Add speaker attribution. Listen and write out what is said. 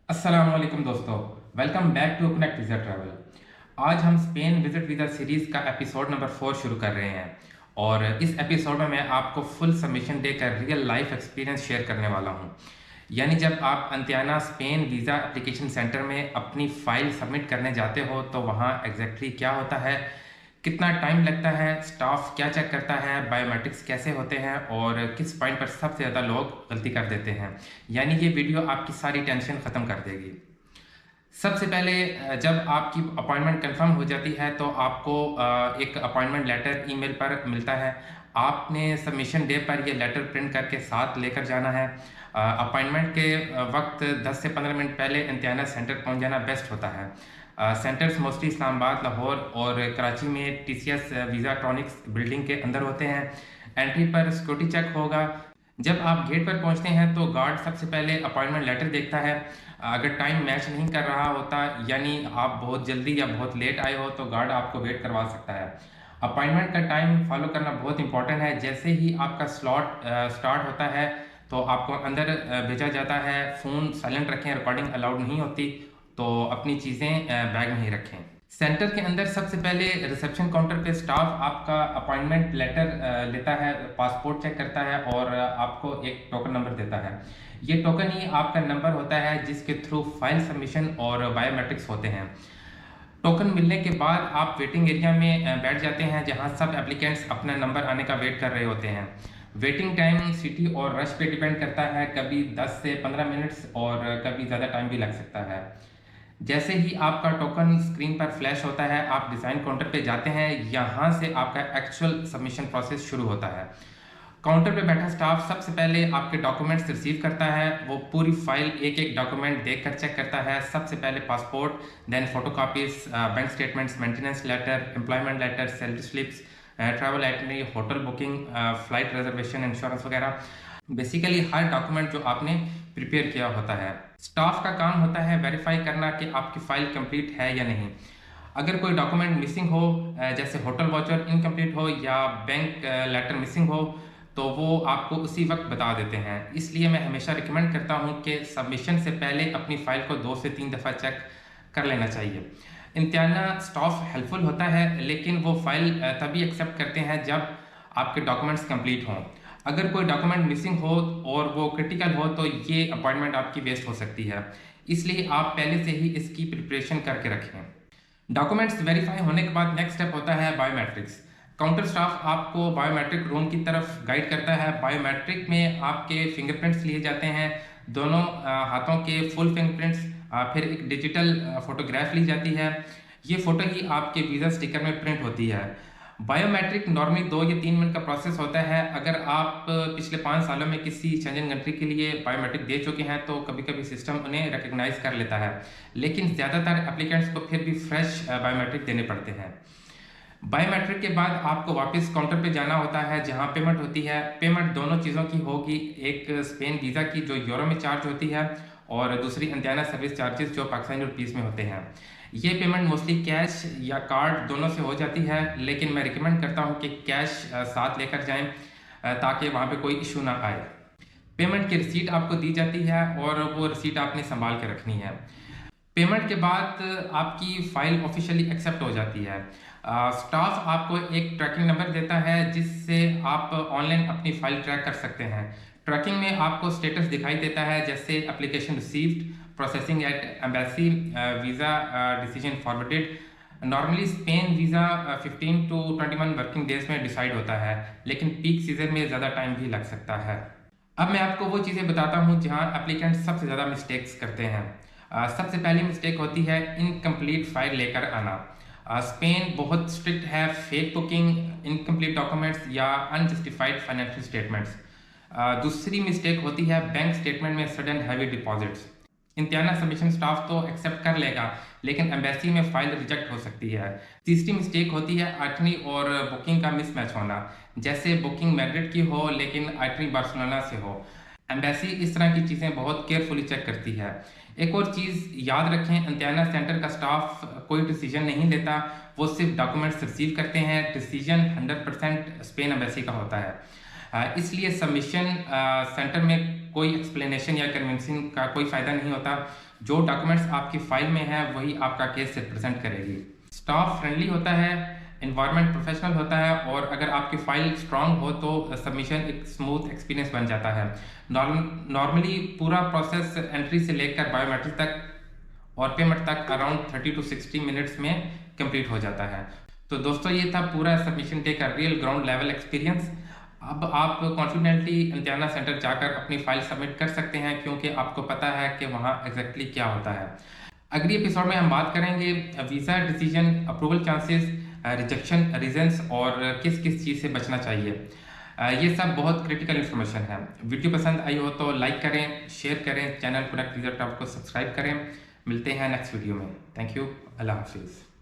Speaker 1: अस्सलाम वालेकुम दोस्तों। Welcome back to Connect visa Travel. आज हम स्पेन विजिट वीज़ा सीरीज़ का एपिसोड नंबर 4 शुरू कर रहे हैं और इस एपिसोड में मैं आपको फुल सबमिशन देकर रियल लाइफ एक्सपीरियंस शेयर करने वाला हूं। यानी जब आप अंतियाना स्पेन वीज़ा एप्लीकेशन सेंटर में अपनी फ़ाइल सबमिट करने जाते हो तो वहां एग्जैक्टली क्या होता है, कितना टाइम लगता है, स्टाफ क्या चेक करता है, बायोमेट्रिक्स कैसे होते हैं और किस पॉइंट पर सबसे ज़्यादा लोग गलती कर देते हैं। यानी ये वीडियो आपकी सारी टेंशन ख़त्म कर देगी। सबसे पहले जब आपकी अपॉइंटमेंट कंफर्म हो जाती है तो आपको एक अपॉइंटमेंट लेटर ईमेल पर मिलता है। आपने सबमिशन डे पर ये लेटर प्रिंट करके साथ लेकर जाना है। अपॉइंटमेंट के वक्त 10 से 15 मिनट पहले इंतियाना सेंटर पहुंच जाना बेस्ट होता है। सेंटर्स मोस्टली इस्लामाबाद, लाहौर और कराची में टीसीएस वीज़ाट्रॉनिक्स बिल्डिंग के अंदर होते हैं। एंट्री पर सिक्योरिटी चेक होगा। जब आप गेट पर पहुंचते हैं तो गार्ड सबसे पहले अपॉइंटमेंट लेटर देखता है। अगर टाइम मैच नहीं कर रहा होता यानी आप बहुत जल्दी या बहुत लेट आए हो तो गार्ड आपको वेट करवा सकता है। अपॉइंटमेंट का टाइम फॉलो करना बहुत इंपॉर्टेंट है। जैसे ही आपका स्लॉट स्टार्ट होता है तो आपको अंदर भेजा जाता है। फ़ोन साइलेंट रखें, रिकॉर्डिंग अलाउड नहीं होती, तो अपनी चीज़ें बैग में ही रखें। सेंटर के अंदर सबसे पहले रिसेप्शन काउंटर पे स्टाफ आपका अपॉइंटमेंट लेटर लेता है, पासपोर्ट चेक करता है और आपको एक टोकन नंबर देता है। ये टोकन ही आपका नंबर होता है जिसके थ्रू फाइल सबमिशन और बायोमेट्रिक्स होते हैं। टोकन मिलने के बाद आप वेटिंग एरिया में बैठ जाते हैं जहां सब एप्लीकेंट्स अपना नंबर आने का वेट कर रहे होते हैं। वेटिंग टाइम सिटी और रश पे डिपेंड करता है, कभी 10 से 15 मिनट्स और कभी ज़्यादा टाइम भी लग सकता है। जैसे ही आपका टोकन स्क्रीन पर फ्लैश होता है आप डिज़ाइन काउंटर पे जाते हैं। यहाँ से आपका एक्चुअल सबमिशन प्रोसेस शुरू होता है। काउंटर पे बैठा स्टाफ सबसे पहले आपके डॉक्यूमेंट्स रिसीव करता है। वो पूरी फाइल एक एक डॉक्यूमेंट देखकर चेक करता है। सबसे पहले passport, then photocopies, bank statements, maintenance letter, employment letter, salary slips, travel itinerary, hotel booking, flight reservation, insurance वगैरह। बेसिकली हर डॉक्यूमेंट जो आपने प्रिपेयर किया होता है। स्टाफ का काम होता है वेरीफाई करना कि आपकी फाइल कंप्लीट है या नहीं। अगर कोई डॉक्यूमेंट मिसिंग हो, जैसे होटल वाउचर इनकम्प्लीट हो या बैंक लेटर मिसिंग हो, तो वो आपको उसी वक्त बता देते हैं। इसलिए मैं हमेशा रिकमेंड करता हूँ कि सबमिशन से पहले अपनी फ़ाइल को 2 से 3 दफ़ा चेक कर लेना चाहिए। इम्तिहाना स्टाफ हेल्पफुल होता है लेकिन वो फ़ाइल तभी एक्सेप्ट करते हैं जब आपके डॉक्यूमेंट्स कंप्लीट हों। अगर कोई डॉक्यूमेंट मिसिंग हो और वो क्रिटिकल हो तो ये अपॉइंटमेंट आपकी वेस्ट हो सकती है। इसलिए आप पहले से ही इसकी प्रिपरेशन करके रखें। डॉक्यूमेंट्स वेरीफाई होने के बाद नेक्स्ट स्टेप होता है बायोमेट्रिक्स। काउंटर स्टाफ आपको बायोमेट्रिक रूम की तरफ गाइड करता है। बायोमेट्रिक में आपके फिंगरप्रिंट्स लिए जाते हैं, दोनों हाथों के फुल फिंगरप्रिंट्स। फिर एक डिजिटल फोटोग्राफ ली जाती है। ये फ़ोटो ही आपके वीज़ा स्टिकर में प्रिंट होती है। बायोमेट्रिक नॉर्मली 2 या 3 मिनट का प्रोसेस होता है। अगर आप पिछले 5 सालों में किसी शेंजन कंट्री के लिए बायोमेट्रिक दे चुके हैं तो कभी-कभी सिस्टम उन्हें रिकॉग्नाइज कर लेता है, लेकिन ज़्यादातर एप्लीकेंट्स को फिर भी फ्रेश बायोमेट्रिक देने पड़ते हैं। बायोमेट्रिक के बाद आपको वापस काउंटर पे जाना होता है जहां पेमेंट होती है। पेमेंट दोनों चीज़ों की होगी, एक स्पेन वीज़ा की जो यूरो में चार्ज होती है और दूसरी अंतियाना सर्विस चार्जेस जो पाकिस्तानी रुपीज़ में होते हैं। ये पेमेंट मोस्टली कैश या कार्ड दोनों से हो जाती है, लेकिन मैं रिकमेंड करता हूँ कि कैश साथ लेकर जाएं ताकि वहाँ पे कोई इशू ना आए। पेमेंट की रिसीट आपको दी जाती है और वो रिसीट आपने संभाल के रखनी है। पेमेंट के बाद आपकी फ़ाइल ऑफिशियली एक्सेप्ट हो जाती है। स्टाफ आपको एक ट्रैकिंग नंबर देता है जिससे आप ऑनलाइन अपनी फ़ाइल ट्रैक कर सकते हैं। ट्रैकिंग में आपको स्टेटस दिखाई देता है जैसे application received, processing at embassy, visa decision forwarded. Normally Spain visa 15 to 21 working days में डिसाइड होता है, लेकिन पीक सीज़न में ज़्यादा टाइम भी लग सकता है। अब मैं आपको वो चीज़ें बताता हूँ जहाँ एप्लीकेंट सबसे ज़्यादा मिस्टेक्स करते हैं। सबसे पहली मिस्टेक होती है इनकम्प्लीट फाइल लेकर आना। स्पेन बहुत स्ट्रिक्ट है फेक बुकिंग, इनकम्प्लीट डॉक्यूमेंट्स या अनजस्टिफाइड फाइनेंशियल स्टेटमेंट्स। दूसरी मिस्टेक होती है बैंक स्टेटमेंट में सडन हैवी डिपॉजिट्स। इंतियाना सबमिशन स्टाफ तो एक्सेप्ट कर लेगा लेकिन एम्बेसी में फाइल रिजेक्ट हो सकती है। तीसरी मिस्टेक होती है आइटनी और बुकिंग का मिसमैच होना, जैसे बुकिंग मैड्रिड की हो लेकिन आइटनी बार्सिलोना से हो। एम्बेसी इस तरह की चीज़ें बहुत केयरफुली चेक करती है। एक और चीज़ याद रखें, अंतियाना सेंटर का स्टाफ कोई डिसीजन नहीं लेता, वो सिर्फ डॉक्यूमेंट्स रिसीव करते हैं। डिसीजन 100% स्पेन एम्बेसी का होता है। इसलिए सबमिशन सेंटर में कोई एक्सप्लेनेशन या कन्विंसिंग का कोई फ़ायदा नहीं होता। जो डॉक्यूमेंट्स आपकी फ़ाइल में है वही आपका केस रिप्रेजेंट करेगी। स्टाफ फ्रेंडली होता है, इन्वायरमेंट प्रोफेशनल होता है, और अगर आपकी फ़ाइल स्ट्रांग हो तो सबमिशन एक स्मूथ एक्सपीरियंस बन जाता है। नॉर्मली पूरा प्रोसेस एंट्री से लेकर बायोमेट्रिक तक और पेमेंट तक अराउंड 30 to 60 मिनट्स में कंप्लीट हो जाता है। तो दोस्तों ये था पूरा सबमिशन डे का रियल ग्राउंड लेवल एक्सपीरियंस। अब आप कॉन्फिडेंटली इम्तिहाना सेंटर जाकर अपनी फ़ाइल सबमिट कर सकते हैं, क्योंकि आपको पता है कि वहाँ एग्जैक्टली क्या होता है। अगली एपिसोड में हम बात करेंगे visa decision, approval chances, rejection reasons और किस किस चीज़ से बचना चाहिए। ये सब बहुत क्रिटिकल इन्फॉर्मेशन है। वीडियो पसंद आई हो तो लाइक करें, शेयर करें, चैनल कनेक्ट वीज़ा ट्रैवल को सब्सक्राइब करें। मिलते हैं नेक्स्ट वीडियो में। Thank you. अल्लाह हाफिज़।